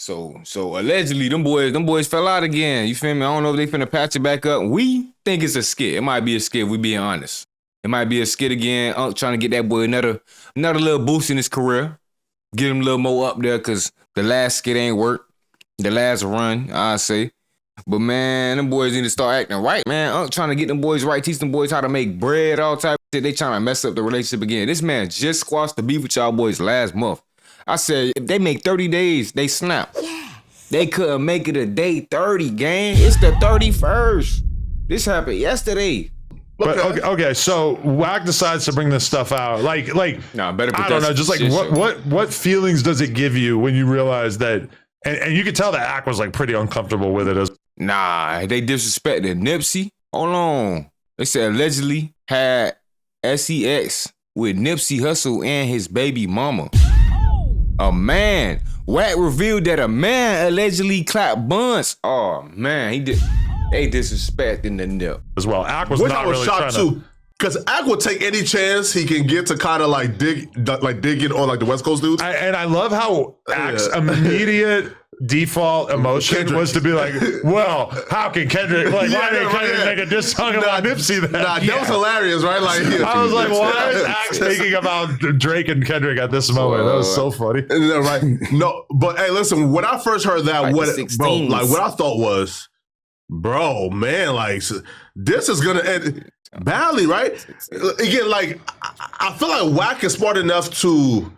So allegedly, them boys fell out again. You feel me? I don't know if they finna patch it back up. We think it's a skit. It might be a skit. If we being honest. It might be a skit again. Trying to get that boy another little boost in his career. Get him a little more up there because the last skit ain't work. The last run, I say. But man, them boys need to start acting right, man. Trying to get them boys right, teach them boys how to make bread, all type of shit. They trying to mess up the relationship again. This man just squashed the beef with y'all boys last month. I said, if they make 30 days, they snap. Yeah. They couldn't make it a day 30, gang. It's the 31st. This happened yesterday. But okay, so Wack decides to bring this stuff out. Nah, better put I don't know, just like what feelings does it give you when you realize that, and you could tell that Ack was like pretty uncomfortable with it. Nah, they disrespected Nipsey. Hold on. They said allegedly had sex with Nipsey Hussle and his baby mama. A man. Wack revealed that a man allegedly clapped buns. Oh man, he did. They disrespecting the Nip as well. Ack was not really trying to, because Ack will take any chance he can get to kind of like dig in on like the West Coast dudes. And I love how Ack's immediate default emotion was to be like, well, how can Kendrick, like, why did Kendrick make a diss song about Nipsey then? Nah, that was hilarious, right? Like, I was like, why is Ack thinking about Drake and Kendrick at this moment? That was so funny. Right? No, but hey, listen, when I first heard that, what I thought was, bro, man, like, this is gonna end badly, right? Again, like, I feel like Wack is smart enough to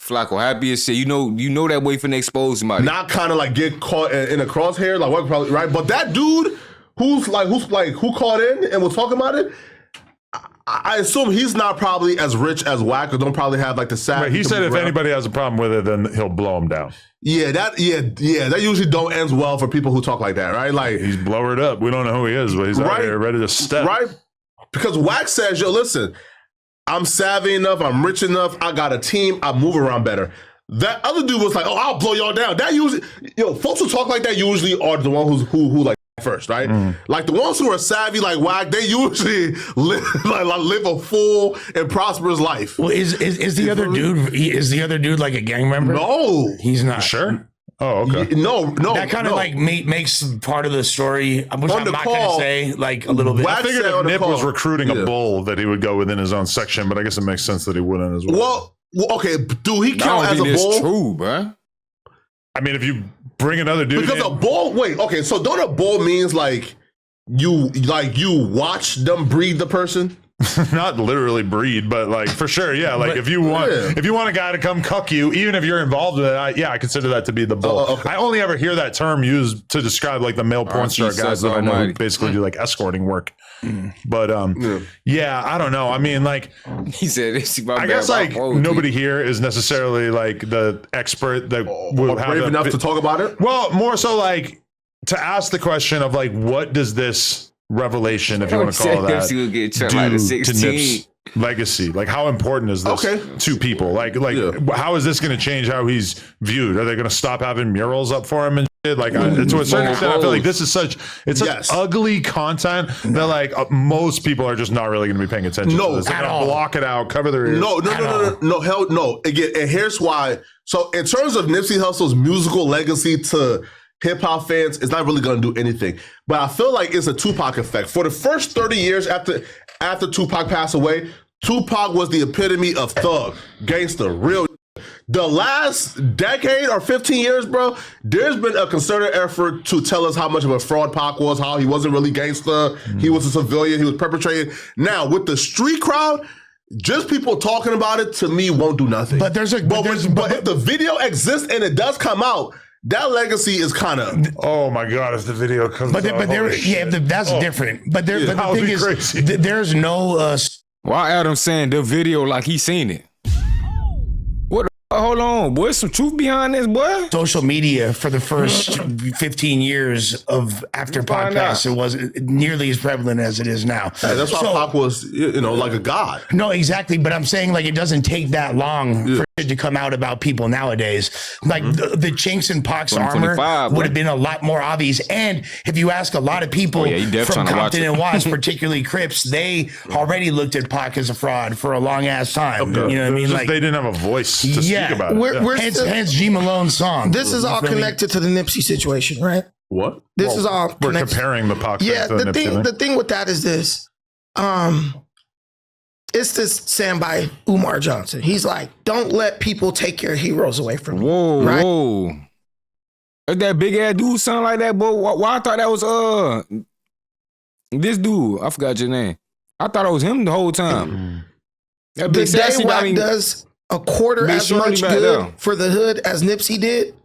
Flacco happy as shit. You know that way finna expose somebody. Not kind of like get caught in a crosshair, like Wack probably, right? But that dude who called in and was talking about it, I assume he's not probably as rich as Wack, or don't probably have like the savvy. Right, he said if anybody has a problem with it, then he'll blow him down. Yeah, that usually don't end well for people who talk like that, right? Like, he's blowered up. We don't know who he is, but he's out there ready to step. Right? Because Wack says, yo, listen, I'm savvy enough, I'm rich enough, I got a team, I move around better. That other dude was like, oh, I'll blow y'all down. That usually, folks who talk like that usually are the ones who like first, right? Like the ones who are savvy like Wack, they usually live a full and prosperous life. Well, is the other dude? Is the other dude like a gang member? No, he's not. Sure. Oh, okay. No. That kind of like makes part of the story, which I'm not going to say, like a little bit. I figured if Nip was recruiting a bull that he would go within his own section, but I guess it makes sense that he wouldn't as well. Well, okay. Do he count as a bull? True, bro. I mean, if you bring another dude because a bull. Wait, okay. So don't a bull means like you watch them breed the person? Not literally breed, but like for sure, yeah. Like if you want a guy to come cuck you, even if you're involved with it, I consider that to be the bull. Okay. I only ever hear that term used to describe like the male porn star guys that I know who basically do like escorting work. But yeah, I don't know. I mean, like he said, I guess like nobody here is necessarily like the expert that will have brave enough to talk about it. Well, more so like to ask the question of like, what does this revelation, if you want to call that, do to Nip's legacy? Like, how important is this to people? Like, how is this going to change how he's viewed? Are they going to stop having murals up for him and shit? Like, to a certain extent, I feel like this is such ugly content that like most people are just not really going to be paying attention to this. They're going to block it out, cover their ears. No, hell no. Again, and here's why. So, in terms of Nipsey Hussle's musical legacy to hip-hop fans, it's not really going to do anything. But I feel like it's a Tupac effect. For the first 30 years after Tupac passed away, Tupac was the epitome of thug, gangster, real. The last decade or 15 years, bro, there's been a concerted effort to tell us how much of a fraud Pac was, how he wasn't really gangster, he was a civilian, he was perpetrating. Now, with the street crowd, just people talking about it, to me, won't do nothing. But if the video exists and it does come out, that legacy is kind of. Oh my God! If the video comes, that's different. But the thing is, there's no. Why Adam saying the video like he seen it? What? Hold on, boy. Some truth behind this, boy. Social media for the first 15 years of after podcasts, it wasn't nearly as prevalent as it is now. Yeah, that's why Pac was, like a god. No, exactly. But I'm saying like it doesn't take that long for to come out about people nowadays. Like the chinks in Pac's armor would have been a lot more obvious. And if you ask a lot of people from Compton and Watts, particularly Crips, they already looked at Pac as a fraud for a long ass time. You know what I mean? Like, they didn't have a voice to speak about it. Hence G Malone's song. This is all connected to the Nipsey situation, right? What? This is all we're connected. comparing the Pac. Yeah, the thing with that is this. It's this saying by Umar Johnson. He's like, don't let people take your heroes away from you. Whoa. Is that big ass dude sound like that, boy? Why I thought that was this dude. I forgot your name. I thought it was him the whole time. That big the day sassy, Wack does a quarter as much good for the hood as Nipsey did,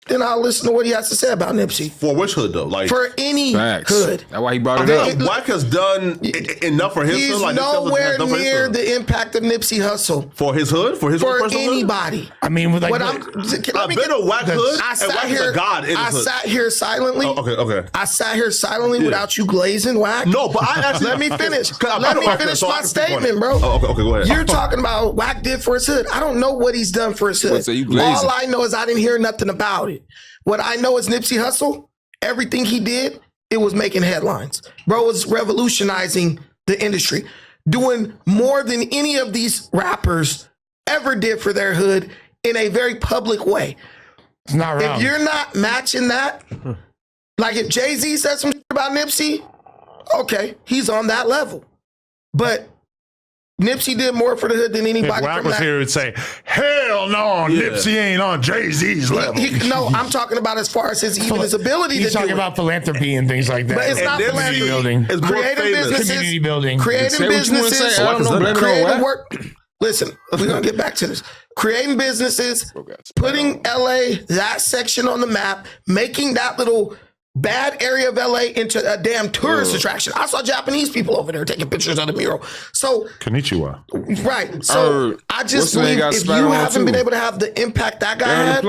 then I'll listen to what he has to say about Nipsey. For which hood though? Like for any hood. That's why he brought it up. Wack has done enough for his hood. He's like nowhere near the impact of Nipsey Hussle. For his hood? For anybody. Hood? I mean, with like, I've been a Wack hood. I sat here silently. Okay. I sat here silently without you glazing, Wack. No, but I actually let me finish. Let me finish my statement, bro. Okay, go ahead. You're talking about Wack did for his hood. I don't know what he's done for his hood. All I know is I didn't hear nothing about it. What I know is Nipsey Hussle, everything he did, it was making headlines. Bro was revolutionizing the industry, doing more than any of these rappers ever did for their hood in a very public way. It's not wrong. If you're not matching that, like if Jay-Z said some shit about Nipsey, okay, he's on that level. But Nipsey did more for the hood than anybody. If Wack was here, would say, "Hell no, Nipsey ain't on Jay-Z's level." No, I'm talking about as far as his ability. He's talking about philanthropy and things like that. But it's not philanthropy. Building. It's creative businesses, community building, creative businesses, creative work. Listen, we're gonna get back to this. Creating businesses, putting LA that section on the map, making that little bad area of LA into a damn tourist attraction. I saw Japanese people over there taking pictures of the mural. So Konnichiwa. Right. So I just believe if you haven't been able to have the impact that guy had,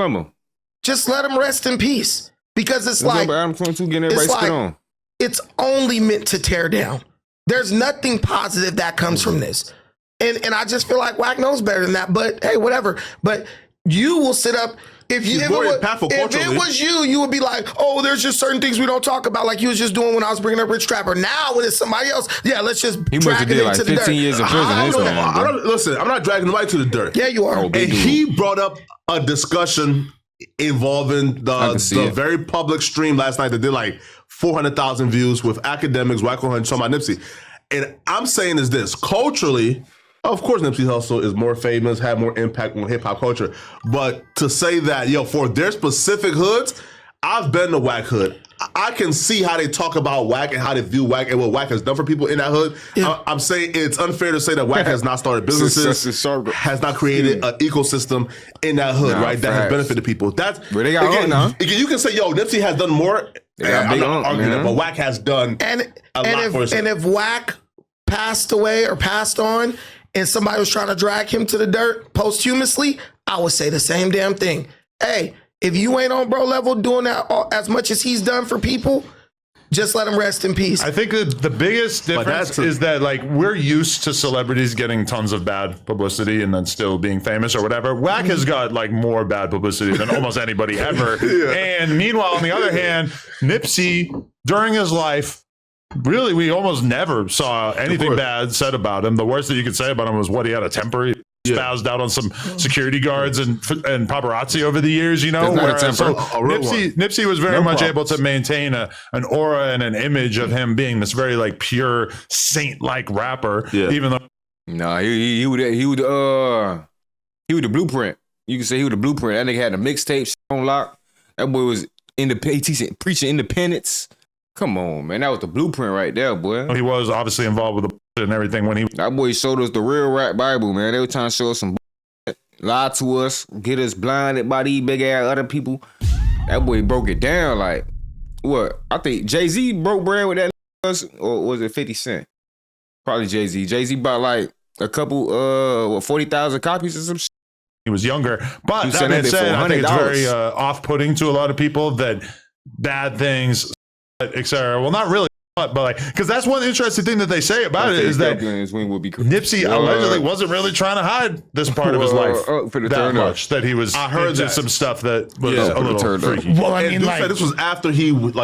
just let him rest in peace. Because it's like Adam22 getting everybody spit on. It's only meant to tear down. There's nothing positive that comes from this. And I just feel like Wack knows better than that. But hey, whatever. But you will sit up. If it was you, you would be like, oh, there's just certain things we don't talk about, like you was just doing when I was bringing up Rich Trapper. Now, when it's somebody else, let's just drag it into the dirt. 15 years in prison. Listen, I'm not dragging nobody to the dirt. Yeah, you are. And he brought up a discussion involving the very public stream last night that did like 400,000 views with academics, Wack 100, talking about Nipsey. And I'm saying is this, culturally, of course, Nipsey Hussle is more famous, had more impact on hip hop culture. But to say that, for their specific hoods, I've been to Wack hood. I can see how they talk about Wack and how they view Wack and what Wack has done for people in that hood. Yeah. I'm saying it's unfair to say that Wack has not started businesses, has not created an ecosystem in that hood, right? That has benefited people. That's where they got on now. You can say, Nipsey has done more. I'm not arguing that, but Wack has done a lot for himself. And if Wack passed away or passed on, and somebody was trying to drag him to the dirt posthumously, I would say the same damn thing. Hey, if you ain't on bro level doing that as much as he's done for people, just let him rest in peace. I think the biggest difference is that like we're used to celebrities getting tons of bad publicity and then still being famous or whatever. Wack has got like more bad publicity than almost anybody ever. And meanwhile, on the other hand, Nipsey, during his life, really, we almost never saw anything bad said about him. The worst that you could say about him was what he had a temper. He spazzed out on some security guards and paparazzi over the years, Nipsey was very much able to maintain an aura and an image of him being this very like pure saint-like rapper. Even though he would the blueprint. You can say he was the blueprint. That nigga had the mixtape on lock. That boy was preaching independence. Come on, man. That was the blueprint right there, boy. He was obviously involved with the and everything when he... That boy showed us the real rap Bible, man. They were trying to show us some lie to us, get us blinded by these big-ass other people. That boy broke it down like, what? I think Jay-Z broke bread with that, or was it 50 Cent? Probably Jay-Z. Jay-Z bought like a couple, 40,000 copies or some shit. He was younger. But that being said, I think it's very off-putting to a lot of people that bad things, etc. Well, not really. but like, because that's one interesting thing that they say about it is that Nipsey allegedly wasn't really trying to hide this part of his life that much. That he was into some stuff that was a little freaky. Well, I mean, like, this was after he was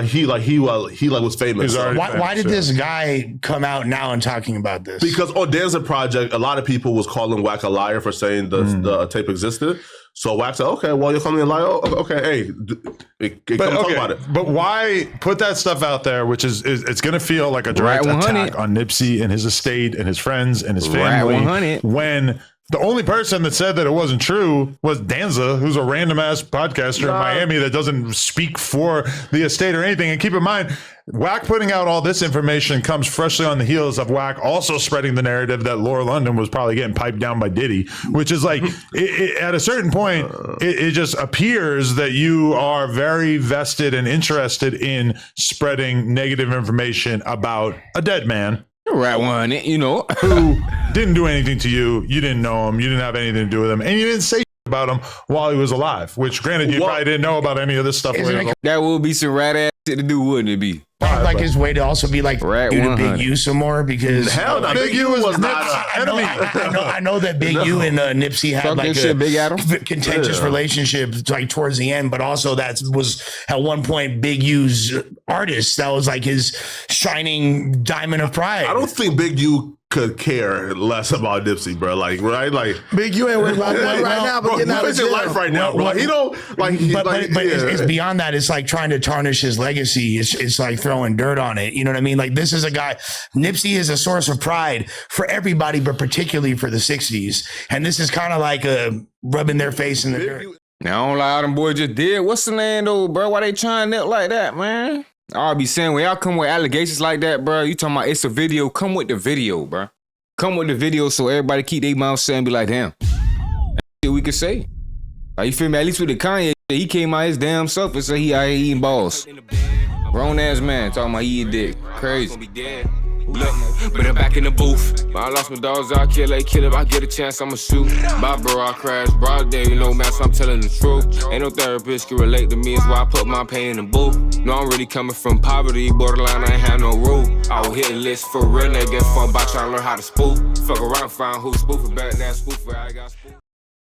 famous. Why did this guy come out now and talking about this? Because on Danza Project, a lot of people was calling Wack a liar for saying the tape existed. So Wack said, okay, well, you're calling me a liar? Okay, hey, talk about it. But why put that stuff out there, which is it's going to feel like a direct attack on Nipsey and his estate and his friends and his family when the only person that said that it wasn't true was Danza, who's a random ass podcaster in Miami that doesn't speak for the estate or anything. And keep in mind, Wack putting out all this information comes freshly on the heels of Wack also spreading the narrative that Laura London was probably getting piped down by Diddy, which is like, at a certain point, it just appears that you are very vested and interested in spreading negative information about a dead man. Right one, you know, who didn't do anything to you. You didn't know him. You didn't have anything to do with him. And you didn't say about him while he was alive, which granted, you probably didn't know about any of this stuff. That would be some rat ass shit to do, wouldn't it be? Like his way to also be like to Big U some more because hell no, Big U was not I know that Big U and Nipsey had like a contentious relationship like towards the end, but also that was at one point Big U's artist. That was like his shining diamond of pride. I don't think Big U could care less about Nipsey, bro. Like, right? Like, Big U ain't worried about that right now, but getting out of jail. Life right now, bro. He don't like. But it's beyond that. It's like trying to tarnish his legacy. It's like throwing dirt on it. You know what I mean? Like, this is a guy. Nipsey is a source of pride for everybody, but particularly for the '60s. And this is kind of like rubbing their face in the dirt. Now, I don't lie, them boys just did. What's the name though, bro? Why they trying that like that, man? I'll be saying, when y'all come with allegations like that, bro, you talking about it's a video, come with the video, bro. Come with the video so everybody keep their mouth shut and be like, damn. That's shit we could say. Like, you feel me? At least with the Kanye, he came out his damn self and said he out here eating balls. Grown ass man talking about eating dick. Crazy. Look, but I'm back in the booth. I lost my dogs, I'll kill a kid. If I get a chance, I'ma shoot. My bro, I crash, broad day, you know, man, so I'm telling the truth. Ain't no therapist can relate to me, it's why I put my pain in the booth. No, I'm really coming from poverty, borderline, I ain't have no roof. I will hit a list for real, nigga, get fun by trying to learn how to spoof. Fuck around, find who spoofing, better than spoofer, I got spoof.